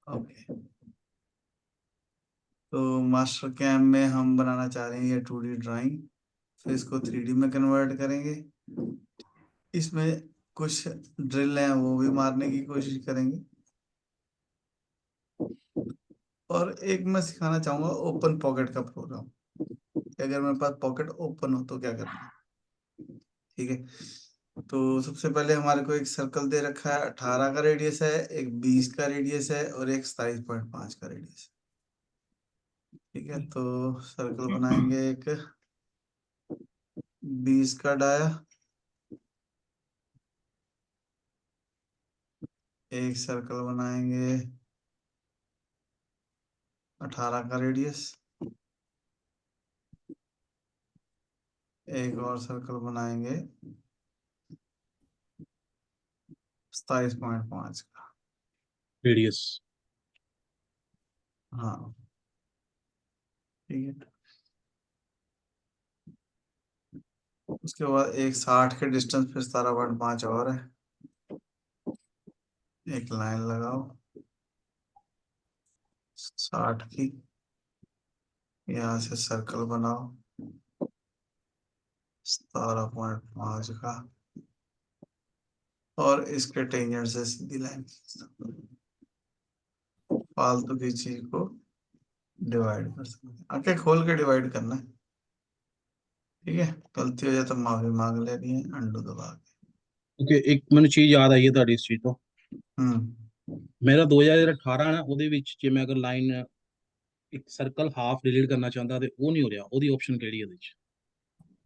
Okay, तो master cam में हम बनाना चाह रहे हैं ये 2D ड्राइंग, फिर इसको 3D में कन्वर्ट करेंगे। इसमें कुछ ड्रिल हैं वो भी मारने की कोशिश करेंगे। और एक मैं सिखाना चाहूंगा ओपन पॉकेट का प्रोग्राम, अगर मेरे पास पॉकेट ओपन हो तो क्या करना है। ठीक है, तो सबसे पहले हमारे को एक सर्कल दे रखा है, 18 का रेडियस है, एक 20 का रेडियस है और एक 27.5 का रेडियस है। ठीक है, तो सर्कल बनाएंगे एक 20 का डाया, एक सर्कल बनाएंगे 18 का रेडियस, एक और सर्कल बनाएंगे 27.5 का। रेडियस। हाँ, ठीक है। उसके बाद एक 60 के डिस्टेंस पे 17.5 और है, एक लाइन लगाओ 60 की, यहाँ से सर्कल बनाओ 17.5 का, और इसके टेंजेंट से सीधी लाइन खींचना। फालतू की चीज को डिवाइड कर सकते हैं, आंखें खोल के डिवाइड करना है। ठीक है, गलती हो जाए तो माफी मांग लेनी है, अंडू दबा के। ओके, एक मैंने चीज याद आई है ਤੁਹਾਡੀ ਇਸ ਚੀਜ਼ ਤੋਂ। हम्म। ਮੇਰਾ 2018 ਨਾ ਉਹਦੇ ਵਿੱਚ ਜੇ ਮੈਂ ਅਗਰ ਲਾਈਨ ਇੱਕ ਸਰਕਲ ਹਾਫ ਡਿਲੀਟ ਕਰਨਾ ਚਾਹੁੰਦਾ ਤੇ ਉਹ ਨਹੀਂ ਹੋ ਰਿਹਾ, ਉਹਦੀ ਆਪਸ਼ਨ ਕਿਹੜੀ ਹੈ ਉਹਦੇ ਵਿੱਚ?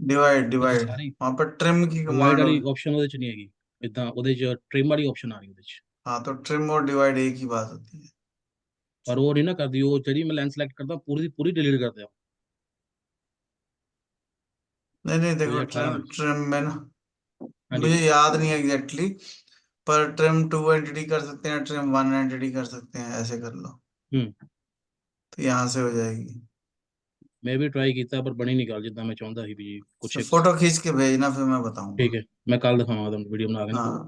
डिवाइड ਉਹਦੇ डिवाइड ਸਾਰੀ वहां पर ट्रिम की ਡਿਵਾਈਡ कमांड ਵਾਲੀ होगी। ਆਪਸ਼ਨ ਉਹਦੇ ਚ ਨਹੀਂ ਹੈਗੀ, ਇਦਾਂ ਉਹਦੇ ਚ ਟ੍ਰਿਮ ਵਾਲੀ ਆਪਸ਼ਨ ਆ ਰਹੀ ਉਹਦੇ ਚ। हाँ, तो ट्रिम और डिवाइड एक ही बात होती है। ਪਰ ਉਹ ਨਹੀਂ ਨਾ ਕਰਦੀ, ਉਹ ਜਿਹੜੀ मैं लाइन सेलेक्ट करता पूरी ਦੀ पूरी डिलीट कर दिया नहीं नहीं, देखो 2018 ट्रिम ਵਿੱਚ। ट्रिम में ना, हाँ जी। मुझे याद नहीं है एग्जैक्टली, पर ट्रिम 2 एंटिटी कर सकते हैं, ट्रिम 1 एंटिटी कर सकते हैं, ऐसे कर लो तो यहाँ से हो जाएगी। मैं भी ट्राई किया पर बनी नहीं गल जिदा मैं चाहता ਸੀ भी कुछ एक। फोटो खींच के भेजना, फिर मैं ठीक बताऊंगा। है, मैं कल दिखाऊंगा तुमको वीडियो बना के ना। हाँ,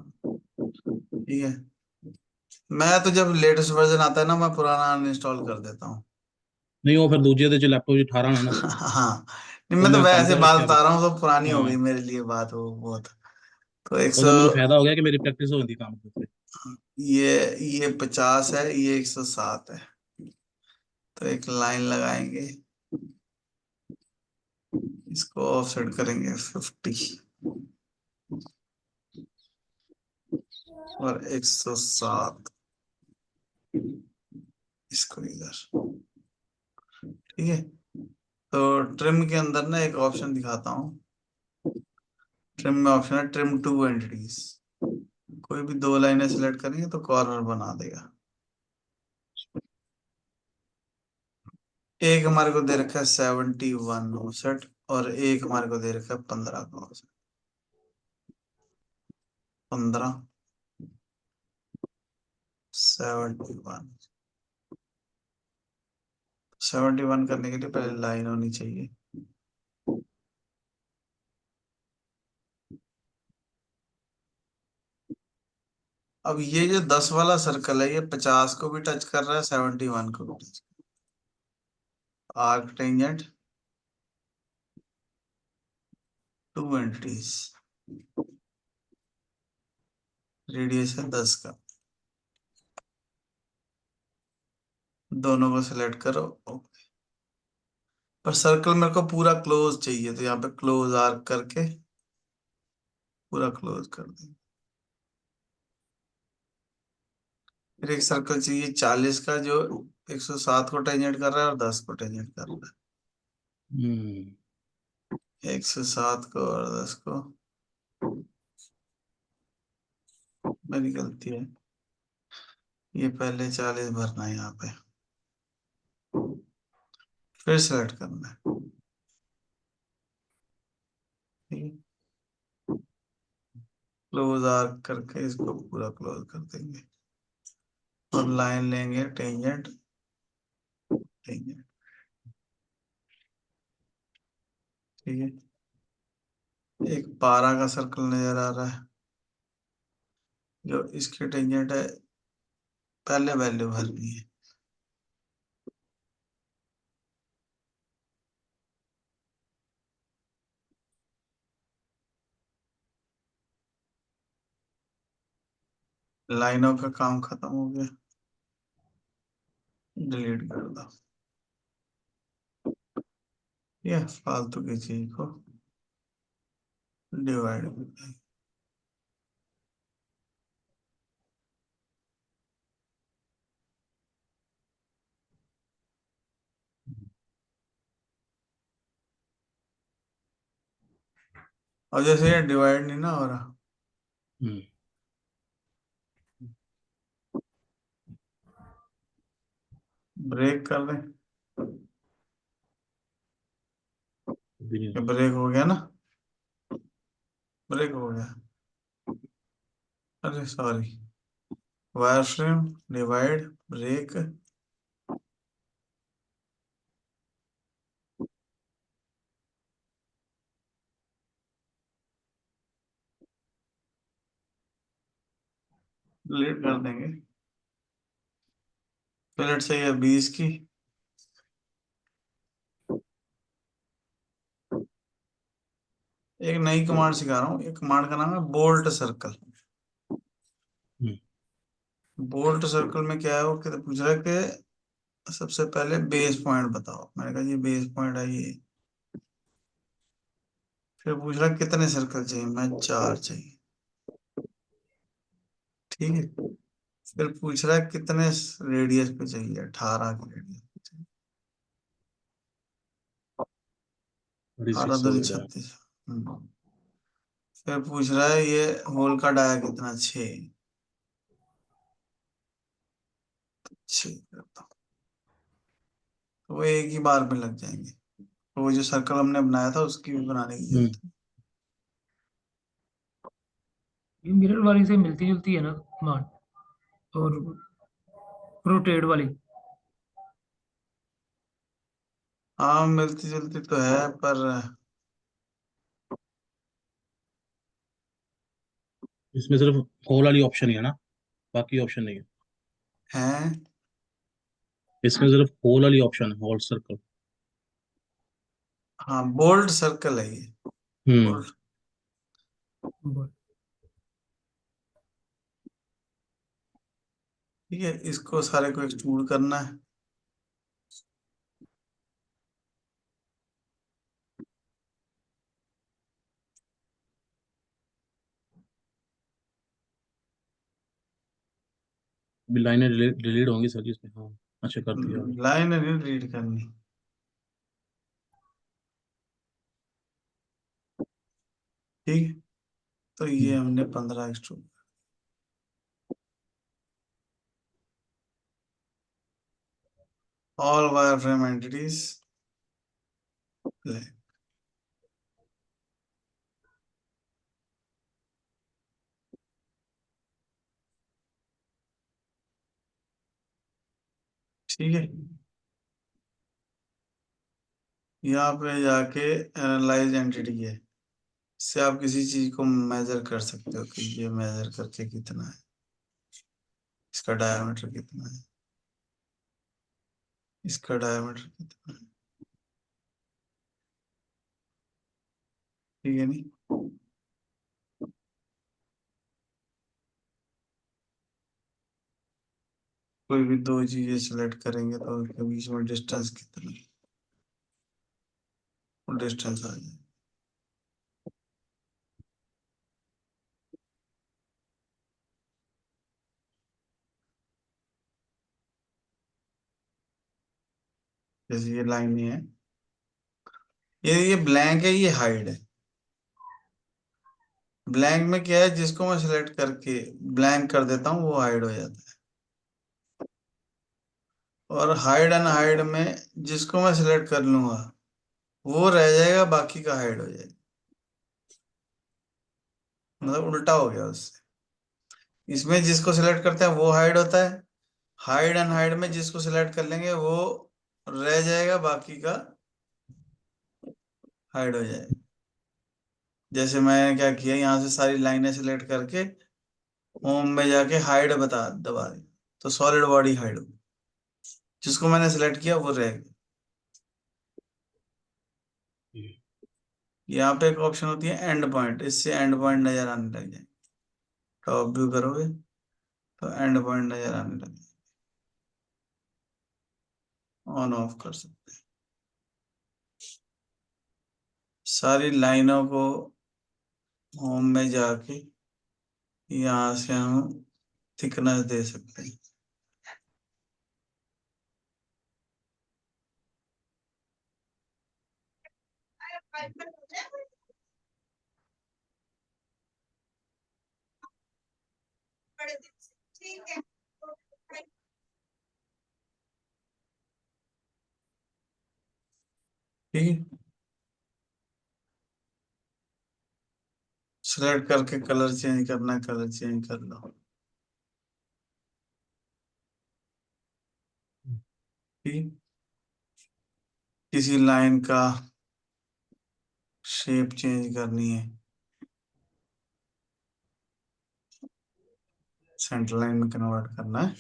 ठीक है। मैं तो जब लेटेस्ट वर्जन आता है ना, मैं पुराना अनइंस्टॉल कर देता हूँ। नहीं वो फिर दूजे ਦੇ लैपटॉप 18 है ना, हाँ, नहीं वो मैं तो मैं कल वैसे का बात रखा भी। बता रहा हूँ, तो पुरानी हो हाँ, गई मेरे लिए बात वो बहुत। तो एक सौ, ਉਹਦਾ ਮੈਨੂੰ फायदा हो गया कि मेरी प्रैक्टिस हो जाती काम के ऊपर। ये 50 है, ये 107 है, तो एक लाइन लगाएंगे, इसको ऑफसेट करेंगे 50, और 107 इसको इधर। ठीक है, तो ट्रिम के अंदर ना एक ऑप्शन दिखाता हूँ। ट्रिम में ऑप्शन है ट्रिम 2 एंटिटीज, कोई भी दो लाइनें सिलेक्ट करेंगे तो कॉर्नर बना देगा। एक हमारे को दे रखा है 71 ऑफसेट, और एक हमारे को दे रखा है 15 का ऑफसेट। 15, 71, 71 करने के लिए पहले लाइन होनी चाहिए। अब ये जो 10 वाला सर्कल है, ये 50 को भी टच कर रहा है, 71 को भी touch. Arc tangent 2 entities, radius है 10 का, दोनों को सिलेक्ट करो। पर सर्कल मेरे को पूरा क्लोज चाहिए, तो यहाँ पे क्लोज आर्क करके पूरा क्लोज कर देंगे। फिर एक सर्कल चाहिए 40 का, जो 107 को टेंजेंट कर रहा है और 10 को टेंजेंट कर रहा हम्म। है। 107 को और 10 को, मेरी गलती है, ये पहले 40 भरना है यहाँ पे, फिर सेलेक्ट करना है। ठीक है, क्लोज आर्क करके इसको पूरा क्लोज कर देंगे, और लाइन लेंगे टेंजेंट, टेंजेंट। ठीक है, एक 12 का सर्कल नजर आ रहा है, जो इसके टेंजेंट है पहले वैल्यू भरनी है। लाइनों का काम खत्म हो गया, डिलीट कर दो ये फालतू की चीज को, डिवाइड। और जैसे ये डिवाइड नहीं ना हो रहा, हम्म। ब्रेक कर दें। भी नहीं ये होता। ब्रेक हो गया ना, ब्रेक हो गया। अरे sorry, wire frame, divide, break. Delete कर देंगे। प्लेट सही है 20 की। एक नई कमांड सिखा रहा हूँ, एक कमांड का नाम है बोल्ट सर्कल। हम्म। बोल्ट सर्कल में क्या है, वो कहते पूछ रहा है कि सबसे पहले बेस पॉइंट बताओ। मैंने कहा जी बेस पॉइंट है ये। फिर पूछ रहा है कितने सर्कल चाहिए, मैं 4 चाहिए। ठीक है। फिर पूछ रहा है कितने रेडियस पे चाहिए, 18 की रेडियस पे चाहिए। 18 36 हो दूनी गया। 36। फिर पूछ रहा है ये होल का डाया कितना, 6। 6 करता हूँ। तो वो एक ही बार में लग जाएंगे। तो वो जो सर्कल हमने बनाया था उसकी भी बनाने की हम्म। जरूरत है। ये मिरर वाली से मिलती जुलती है ना कमांड, और रोटेट वाली। हाँ मिलती जुलती तो है पर इसमें सिर्फ होल वाली ऑप्शन ही है ना, बाकी ऑप्शन नहीं है। है। इसमें सिर्फ होल वाली ऑप्शन है, होल सर्कल। हाँ बोल्ट सर्कल है ये। हम्म। बोल्ट। ठीक है, इसको सारे को एक्सट्रूड करना है। अभी लाइनें डिलीट होंगी सर जी इसमें, हाँ। अच्छा कर दिया अभी। लाइन नहीं रीड करनी। ठीक है, तो ये हम्म। हमने 15 extrude. All wire frame entities. ठीक है, यहाँ पे जाके एनालाइज एंटिटी है। इससे आप किसी चीज को मेजर कर सकते हो कि ये मेजर करके कितना है, इसका डायमीटर कितना है, इसका डायमीटर कितना है। ठीक है नहीं। कोई भी दो चीजें सिलेक्ट करेंगे तो उनके बीच में डिस्टेंस कितना है, वो डिस्टेंस आ जाए। जैसे ये लाइन ही है, ये ब्लैंक है, ये हाइड है। ब्लैंक में क्या है, जिसको मैं सिलेक्ट करके ब्लैंक कर देता हूँ वो हाइड हो जाता है। और हाइड एंड हाइड में जिसको मैं सिलेक्ट कर लूंगा वो रह जाएगा, बाकी का हाइड हो जाएगा। मतलब उल्टा हो गया उससे। इसमें जिसको सिलेक्ट करते हैं वो हाइड होता है, हाइड एंड हाइड में जिसको सिलेक्ट कर लेंगे वो रह जाएगा, बाकी का हाइड हो जाएगा। जैसे मैंने क्या किया, यहाँ से सारी लाइनें सिलेक्ट करके होम में जाके हाइड बता दबा दी। तो सॉलिड बॉडी हाइड होगी, जिसको मैंने सिलेक्ट किया वो रह गया। यहाँ पे एक ऑप्शन होती है एंड पॉइंट, इससे एंड पॉइंट नजर आने लग जाए। टॉप व्यू करोगे तो एंड पॉइंट नजर आने लग जाए। ऑन ऑफ कर सकते हैं। सारी लाइनों को होम में जाके यहाँ से हम थिकनेस दे सकते हैं। ठीक है, सिलेक्ट करके कलर चेंज करना है, कलर चेंज कर लो। ठीक, किसी लाइन का शेप चेंज करनी है, सेंटर लाइन में कन्वर्ट करना है।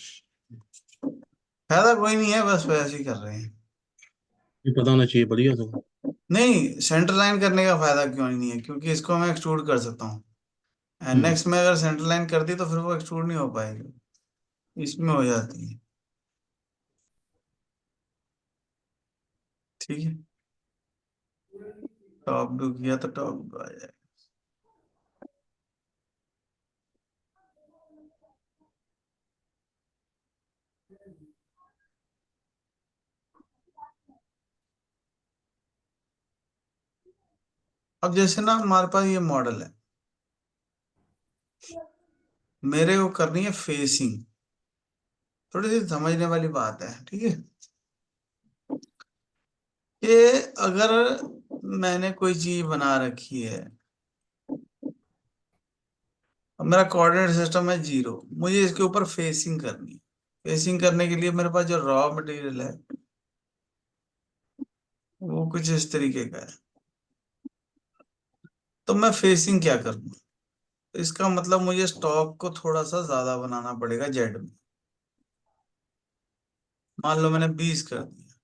फायदा कोई नहीं है, बस वैसे ही कर रहे हैं। ये पता होना चाहिए, बढ़िया तो। नहीं, सेंटर लाइन करने का फायदा क्यों नहीं है, क्योंकि इसको मैं एक्सट्रूड कर सकता हूँ। एनएक्स में अगर सेंटर लाइन कर दी तो फिर वो एक्सट्रूड नहीं हो पाएगी, इसमें हो जाती है। ठीक है, टॉप व्यू किया तो टॉप व्यू आ जाएगा। अब जैसे ना हमारे पास ये मॉडल है, मेरे को करनी है फेसिंग। थोड़ी सी समझने वाली बात है, ठीक है। कि अगर मैंने कोई चीज बना रखी है, अब मेरा कोऑर्डिनेट सिस्टम है 0, मुझे इसके ऊपर फेसिंग करनी है। फेसिंग करने के लिए मेरे पास जो रॉ मटेरियल है वो कुछ इस तरीके का है। तो मैं फेसिंग क्या करूँ, इसका मतलब मुझे स्टॉक को थोड़ा सा ज्यादा बनाना पड़ेगा जेड में। मान लो मैंने 20 कर दिया,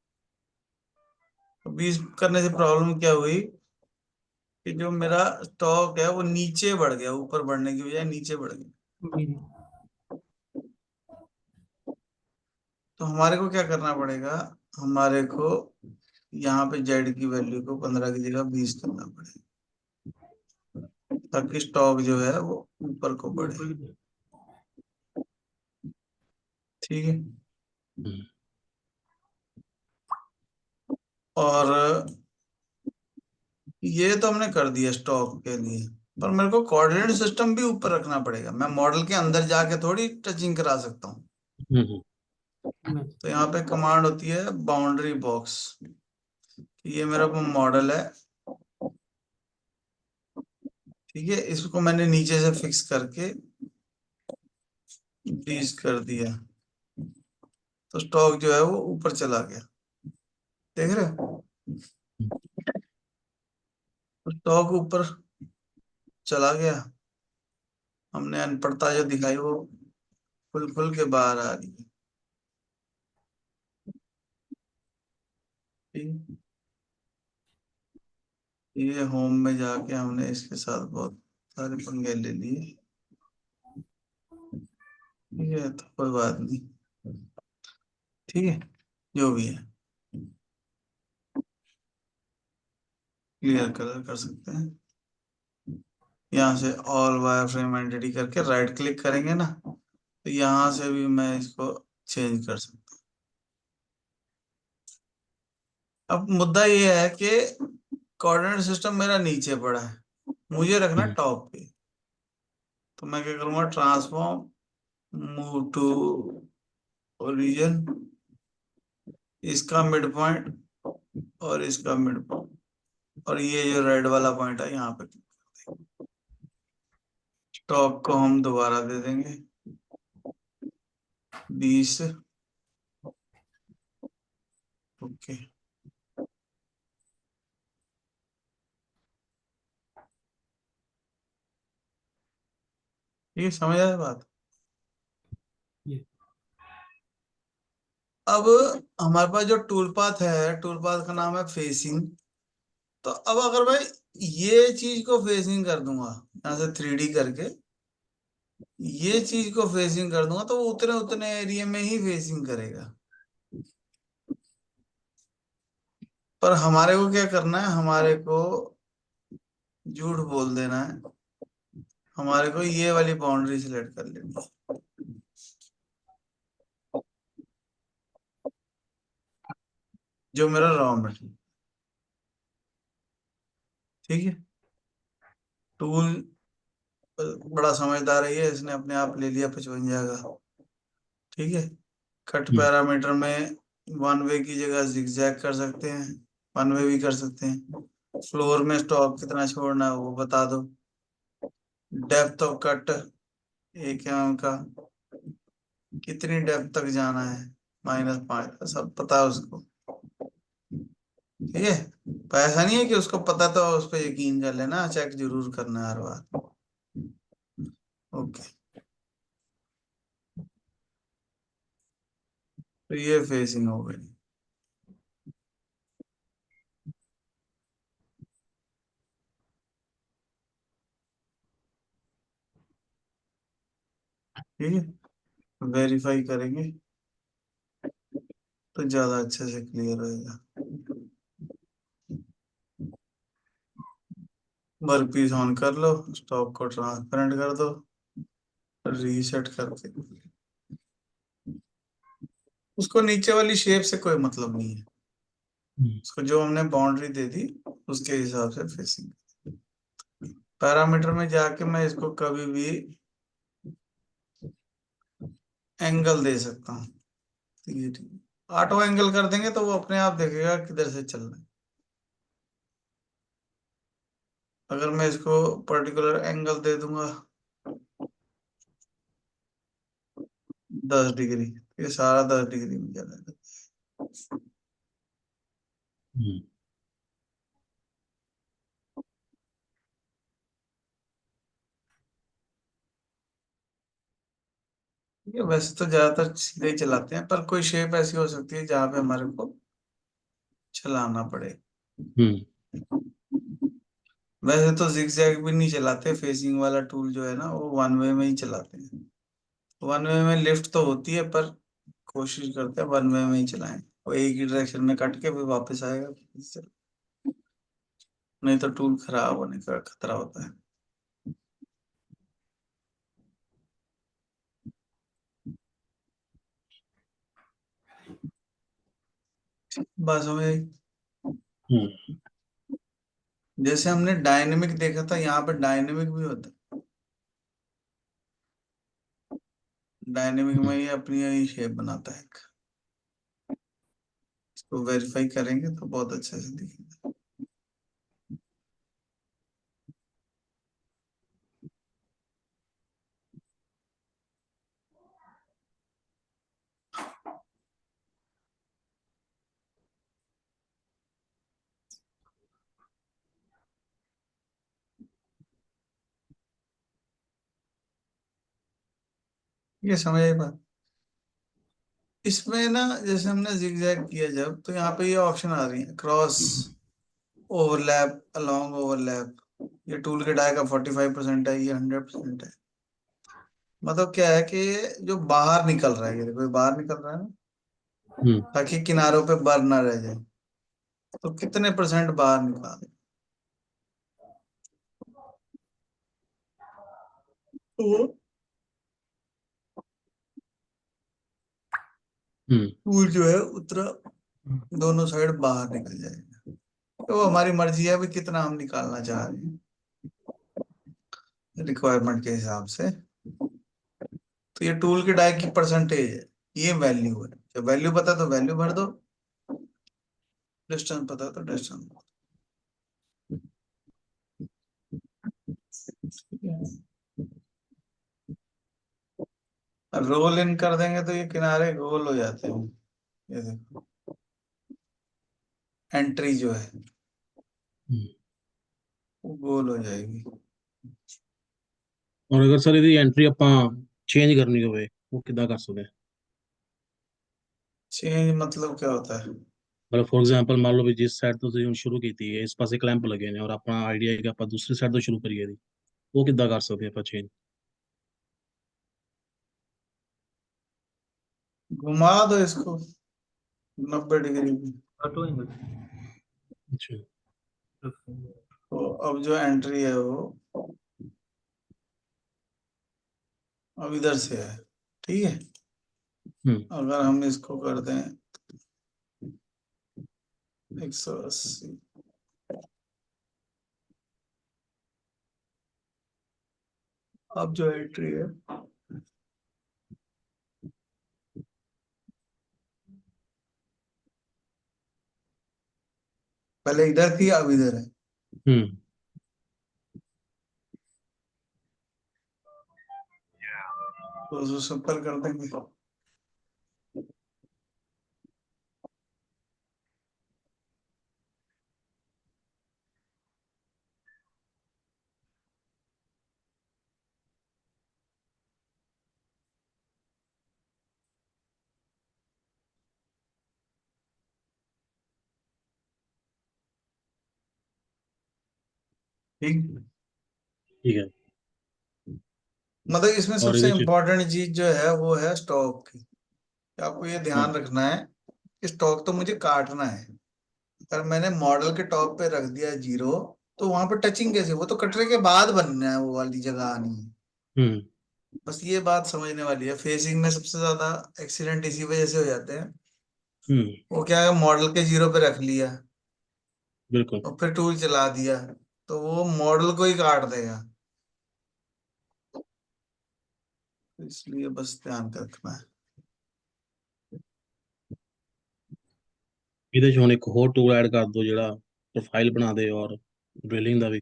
तो 20 करने से प्रॉब्लम क्या हुई कि जो मेरा स्टॉक है वो नीचे बढ़ गया, ऊपर बढ़ने की बजाय नीचे बढ़ गया। जी। तो हमारे को क्या करना पड़ेगा, हमारे को यहाँ पे जेड की वैल्यू को 15 की जगह 20 करना पड़ेगा, ताकि स्टॉक जो है वो ऊपर को वो बढ़े। ऊपर की तरफ। ठीक है, और ये तो हमने कर दिया स्टॉक के लिए, पर मेरे को कोऑर्डिनेट सिस्टम भी ऊपर रखना पड़ेगा। मैं मॉडल के अंदर जाके थोड़ी टचिंग करा सकता हूँ। तो यहाँ पे कमांड होती है बाउंड्री बॉक्स। ये मेरा मॉडल है, ठीक है। इसको मैंने नीचे से फिक्स करके 20 कर दिया, तो स्टॉक जो है वो ऊपर चला गया। देख रहे हो, तो स्टॉक ऊपर चला गया। हमने अनपढ़ता जो दिखाई वो खुल खुल के बाहर आ रही है। ठीक, ये होम में जाके हमने इसके साथ बहुत सारे पंगे ले लिए। ठीक है, तो कोई बात नहीं, ठीक है, जो भी है क्लियर कलर कर सकते हैं। यहाँ से ऑल वायर फ्रेम एंटिटी करके राइट क्लिक करेंगे ना, तो यहाँ से भी मैं इसको चेंज कर सकता हूँ। अब मुद्दा ये है कि कोऑर्डिनेट सिस्टम मेरा नीचे पड़ा है, मुझे रखना टॉप पे। तो मैं क्या करूँगा, ट्रांसफॉर्म मूव टू ओरिजिन, इसका मिड पॉइंट और इसका मिड पॉइंट, और ये जो रेड वाला पॉइंट है यहाँ पे। स्टॉक को हम दोबारा दे देंगे 20। ओके, ये समझ आया बात। ये अब हमारे पास जो टूल पाथ है, टूल पाथ का नाम है फेसिंग। तो अब अगर भाई ये चीज को फेसिंग कर दूंगा यहाँ से 3D करके, ये चीज को फेसिंग कर दूंगा, तो वो उतने उतने एरिया में ही फेसिंग करेगा। पर हमारे को क्या करना है, हमारे को झूठ बोल देना है, हमारे को ये वाली बाउंड्री सिलेक्ट कर लेनी है, जो मेरा रॉ मटेरियल। ठीक है, टूल बड़ा समझदार है ये, इसने अपने आप ले लिया 55 का। ठीक है, कट हम्म पैरामीटर में वन वे की जगह जिगजैग कर सकते हैं, वन वे भी कर सकते हैं। फ्लोर में स्टॉक कितना छोड़ना है वो बता दो। डेप्थ ऑफ कट 1 mm का, कितनी डेप्थ तक जाना है, -5, सब पता है उसको। ठीक है, पर ऐसा नहीं है कि उसको पता तो उस पर यकीन कर लेना, चेक जरूर करना है हर बार। ओके, तो ये फेसिंग हो गई। ठीक है, वेरीफाई करेंगे तो ज्यादा अच्छे से क्लियर रहेगा। वर्क पीस ऑन कर लो, स्टॉक को ट्रांसपेरेंट कर दो, रीसेट करके। उसको नीचे वाली शेप से कोई मतलब नहीं है, हम्म उसको जो हमने बाउंड्री दे दी उसके हिसाब से फेसिंग। पैरामीटर में जाके मैं इसको कभी भी एंगल दे सकता हूँ। ठीक है, ठीक है, ऑटो एंगल कर देंगे तो वो अपने आप देखेगा किधर से चल रहा है। अगर मैं इसको पर्टिकुलर एंगल दे दूंगा 10 डिग्री, ये सारा 10 डिग्री में चलेगा। हम्म ठीक है, वैसे तो ज्यादातर सीधे ही चलाते हैं, पर कोई शेप ऐसी हो सकती है जहाँ पे हमारे को चलाना पड़े। हम्म वैसे तो जिगजैग भी नहीं चलाते, फेसिंग वाला टूल जो है ना वो वन वे में ही चलाते हैं। वन वे में लिफ्ट तो होती है, पर कोशिश करते हैं वन वे में ही चलाएं, वो एक ही डायरेक्शन में कट के फिर वापस आएगा। नहीं तो टूल खराब होने का खतरा होता है। बस हमें, हम्म जैसे हमने डायनेमिक देखा था, यहाँ पे डायनेमिक भी होता है। डायनेमिक में हम्म ये अपनी ही शेप बनाता है। इसको वेरीफाई करेंगे तो बहुत अच्छे से दिखेगा। ये समझ आई बात। इसमें ना जैसे हमने जिगजैग किया जब, तो यहाँ पे ये ऑप्शन आ रही है, क्रॉस, ओवरलैप, अलोंग ओवरलैप। ये टूल के डाई का 45% है, ये 100% है। मतलब क्या है कि जो बाहर निकल रहा है, ये देखो ये बाहर निकल रहा है ना, हम्म ताकि किनारों पे बर ना रह जाए। तो कितने परसेंट बाहर निकाले, तो हम्म टूल जो है उतना दोनों साइड बाहर निकल जाएगा। तो वो हमारी मर्जी है भी कितना हम निकालना चाह रहे हैं, रिक्वायरमेंट के हिसाब से। तो ये टूल के डाई की परसेंटेज है, ये वैल्यू है। जब वैल्यू पता तो वैल्यू भर दो, डिस्टेंस पता तो डिस्टेंस। रोल इन कर देंगे तो ये किनारे गोल हो जाते हैं। ये देखो, एंट्री जो है हम्म। वो गोल हो जाएगी। और अगर सर यदि एंट्री ਆਪਾਂ ਚੇਂਜ ਕਰਨੀ ਹੋਵੇ ਉਹ ਕਿੱਦਾਂ ਕਰ ਸਕਦੇ ਹਾਂ? चेंज मतलब क्या होता है? मतलब फॉर एग्जांपल मान लो भी जिस साइड ਤੋਂ ਤੁਸੀਂ ਹੁਣ ਸ਼ੁਰੂ ਕੀਤੀ ਹੈ ਇਸ ਪਾਸੇ ਕਲੈਂਪ ਲੱਗੇ ਨੇ ਔਰ ਆਪਣਾ ਆਈਡੀਆ ਹੈ ਕਿ ਆਪਾਂ ਦੂਸਰੀ ਸਾਈਡ ਤੋਂ ਸ਼ੁਰੂ ਕਰੀਏ ਦੀ ਉਹ ਕਿੱਦਾਂ ਕਰ ਸਕਦੇ ਆਪਾਂ ਚੇਂਜ? घुमा दो इसको 90 डिग्री की। Auto angle. अच्छा। तो अब जो एंट्री है वो अब इधर से है, ठीक है। अगर हम इसको कर दें 180, अब जो एंट्री है पहले इधर थी अब इधर है, तो उसको सिंपल कर देंगे। ठीक। ठीक है। मतलब इसमें और सबसे ਇਹਦੇ ਚ इम्पोर्टेंट चीज जो है वो है स्टॉक की। आपको ये ध्यान रखना है कि स्टॉक तो मुझे काटना है। अगर मैंने मॉडल के टॉप पे रख दिया 0 तो वहां पर टचिंग कैसे, वो तो कटरे के बाद बनना है, वो वाली जगह आनी है। बस ये बात समझने वाली है। फेसिंग में सबसे ज्यादा एक्सीडेंट इसी वजह से हो जाते हैं। वो क्या है, मॉडल के 0 पे रख लिया बिल्कुल। और फिर टूल चला दिया तो वो मॉडल को ही काट देगा। इसलिए बस ध्यान रखना है। ਇਹਦੇ ਚ ਹੁਣ ਇੱਕ ਹੋਰ ਟੂਲ ਐਡ ਕਰ ਦਿਓ ਜਿਹੜਾ ਪ੍ਰੋਫਾਈਲ ਬਣਾ ਦੇ ਔਰ ਡ੍ਰਿਲਿੰਗ ਦਾ ਵੀ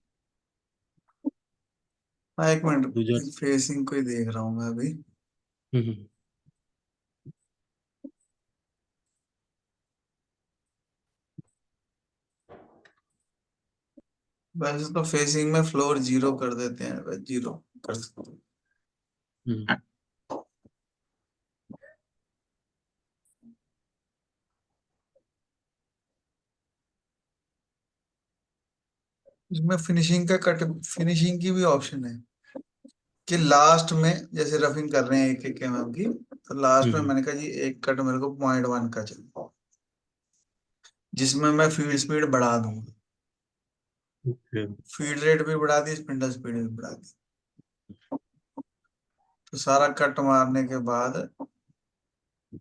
हाँ, एक मिनट, ਦੂਜਾ। फेसिंग को ही देख रहा हूँ मैं अभी। हम्म। वैसे तो फेसिंग में फ्लोर 0 कर देते हैं, 0 कर सकते हैं। हम्म। इसमें फिनिशिंग का कट, फिनिशिंग की भी ऑप्शन है कि लास्ट में जैसे रफिंग कर रहे हैं 1-1 mm की, तो लास्ट में मैंने कहा जी एक कट मेरे को 0.1 का चाहिए, जिसमें मैं फीड स्पीड बढ़ा दूंगा। ओके। फीड रेट भी बढ़ा दी, स्पिंडल स्पीड भी बढ़ा दी। तो सारा कट मारने के बाद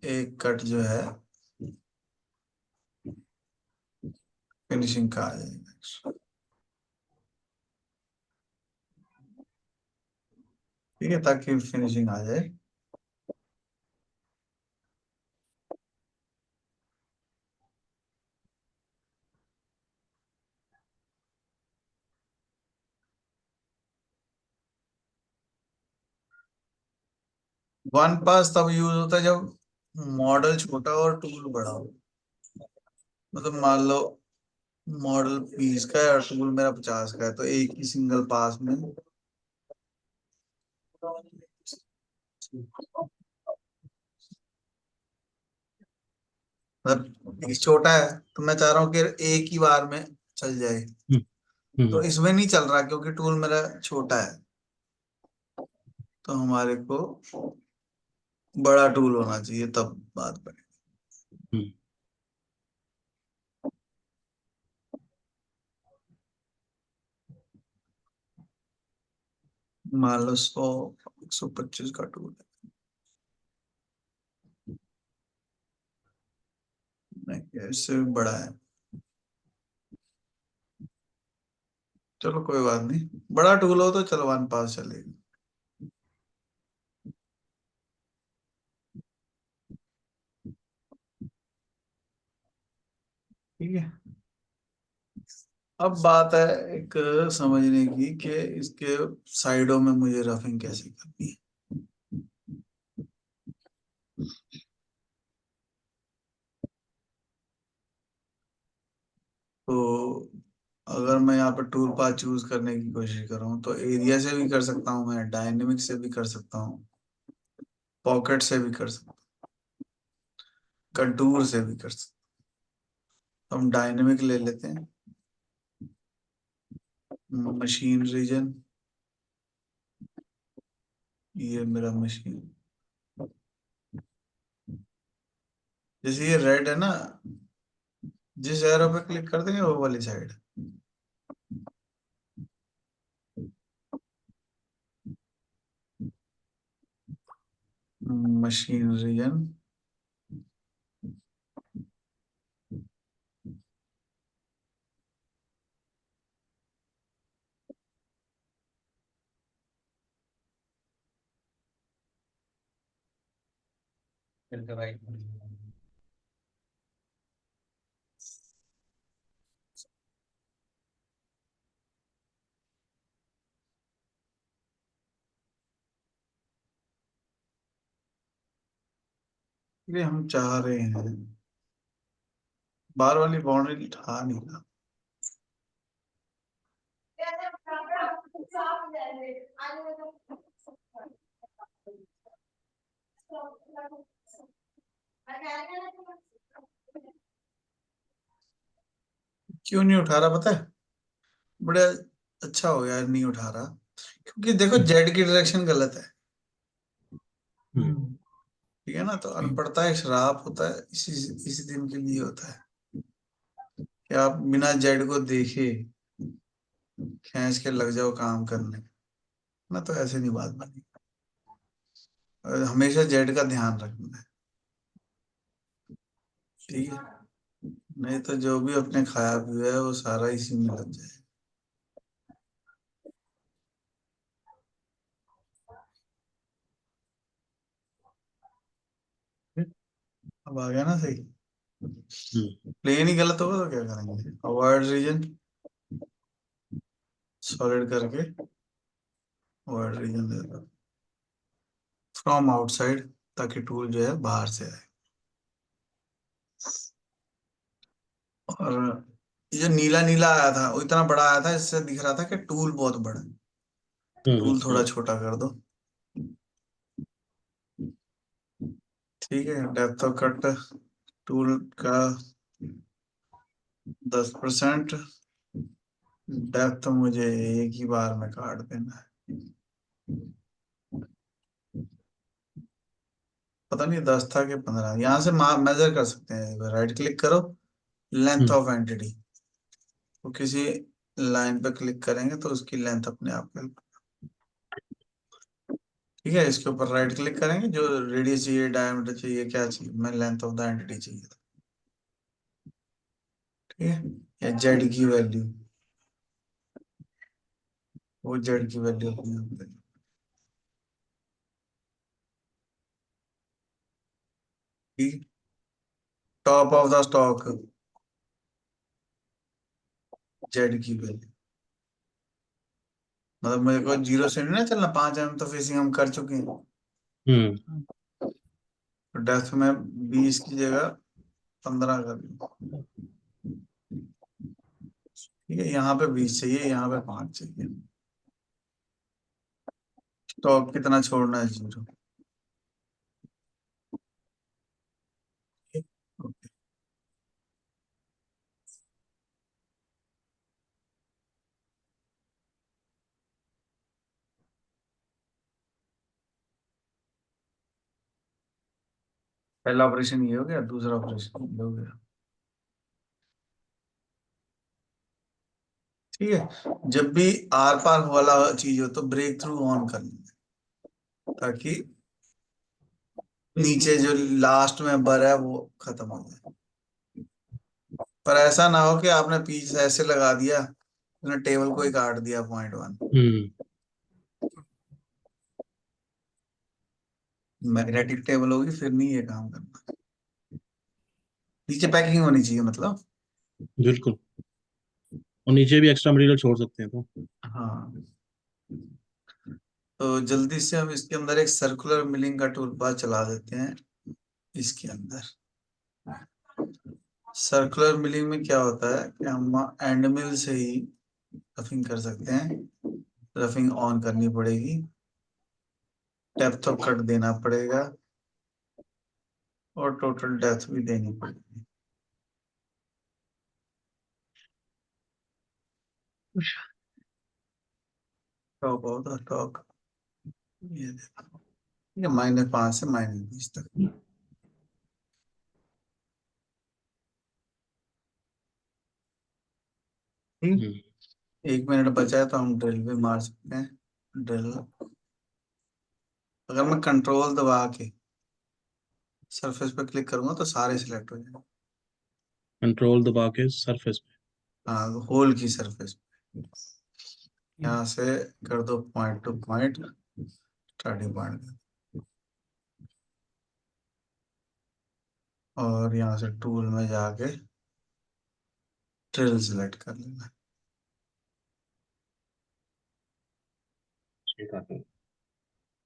एक कट जो है फिनिशिंग का आ जाएगा। ठीक है, ताकि फिनिशिंग आ जाए। वन पास तब यूज होता है जब मॉडल छोटा और टूल बड़ा हो। मतलब मान लो मॉडल 20 का है और टूल मेरा 50 का है, तो एक ही सिंगल पास में। मतलब एक छोटा है तो मैं चाह रहा हूँ कि एक ही बार में चल जाए, तो इसमें नहीं चल रहा क्योंकि टूल मेरा छोटा है। तो हमारे को बड़ा टूल होना चाहिए तब बात बने। मान लो 100-125 का टूल है, नहीं इससे भी बड़ा है। चलो कोई बात नहीं, बड़ा टूल हो तो चलो वन पास चलेगा। ठीक है। अब बात है एक समझने की कि इसके साइडों में मुझे रफिंग कैसे करनी है। तो अगर मैं यहाँ पर टूल पाथ चूज करने की कोशिश करूँ तो एरिया से भी कर सकता हूँ, मैं डायनेमिक से भी कर सकता हूँ, पॉकेट से भी कर सकता हूँ। कंटूर से भी कर सकते। हम डायनेमिक ले लेते हैं, मशीन रीजन, ये मेरा मशीन, जैसे ये रेड है ना, जिस एरो पे क्लिक कर देंगे वो वाली साइड। Machine reason, right. ये हम चाह रहे हैं बार वाली बाउंड्री उठा नहीं रहा। क्यों नहीं उठा रहा पता है? बड़ा अच्छा हो गया नहीं उठा रहा, क्योंकि देखो जेड की डायरेक्शन गलत है। ठीक है ना, तो अनपढ़ता एक श्राप होता है, इसी दिन के लिए होता है कि आप बिना जेड को देखे खींच के लग जाओ काम करने ना, तो ऐसे नहीं बात बनी। हमेशा जेड का ध्यान रखना है, ठीक है? नहीं तो जो भी अपने खाया पिया है वो सारा इसी में लग जाए। अब आ गया ना सही? प्लेन ही गलत होगा तो क्या करेंगे? अवॉइड रीजन, सॉलिड करके अवॉइड रीजन दे दो, फ्रॉम आउटसाइड, ताकि टूल जो है बाहर से आए। और ये जो नीला नीला आया था वो इतना बड़ा आया था, इससे दिख रहा था कि टूल बहुत बड़ा है, तो टूल थोड़ा छोटा कर दो। ठीक है, डेप्थ ऑफ कट टूल का 10%, डेप्थ मुझे एक ही बार में काट देना है। पता नहीं 10 था कि 15, यहाँ से मेजर कर सकते हैं। राइट क्लिक करो, लेंथ ऑफ एंटिटी, तो किसी लाइन पे क्लिक करेंगे तो उसकी लेंथ अपने आप में। ठीक है, इसके ऊपर राइट क्लिक करेंगे, जो रेडियस चाहिए, डायमीटर चाहिए, क्या चाहिए, मैं लेंथ ऑफ द एंटिटी चाहिए था। ठीक है, या जेड की वैल्यू, वो जेड की वैल्यू अपने आप पे। ठीक, top of the stock, Z की वैल्यू, मतलब मेरे को 0 से नहीं ना चलना, 5 mm तो फेसिंग हम कर चुके हैं। तो डेप्थ में 20 की जगह 15 कर लूं। ठीक है, यहाँ पे 20 चाहिए, यहाँ पे 5 चाहिए। स्टॉक कितना छोड़ना है? 0। ओके, पहला ऑपरेशन ये हो गया, दूसरा ऑपरेशन ये हो गया। ठीक है, जब भी आर पार वाला चीज हो तो ब्रेक थ्रू ऑन कर लें, ताकि नीचे जो लास्ट में बर है वो खत्म हो जाए। पर ऐसा ना हो कि आपने पीस ऐसे लगा दिया, आपने टेबल को ही काट दिया 0.1। मैग्नेटिक टेबल होगी फिर नहीं ये काम करना। नीचे पैकिंग होनी चाहिए मतलब। बिल्कुल, और नीचे भी एक्स्ट्रा मटेरियल छोड़ सकते हैं तो। हाँ, तो जल्दी से हम इसके अंदर एक सर्कुलर मिलिंग का टूल पाथ चला देते हैं। इसके अंदर सर्कुलर मिलिंग में क्या होता है कि हम एंड मिल से ही रफिंग कर सकते हैं। रफिंग ऑन करनी पड़ेगी, डेप्थ ऑफ कट देना पड़ेगा, और टोटल डेप्थ भी देनी पड़ेगी। टॉप ऑफ द टॉप, ये देखो, ये -5 से -20 तक। ठीक, हम्म, 1 मिनट बचा है तो हम ड्रिल भी मार सकते हैं। ड्रिल, अगर मैं कंट्रोल दबा के सरफेस पे क्लिक करूंगा तो सारे सिलेक्ट हो जाएंगे। कंट्रोल दबा के सरफेस पे। हाँ, होल की सरफेस पे यहाँ से कर दो point two point, starting point, और यहाँ से टूल में जाके ड्रिल सिलेक्ट कर लेना। ठीक है।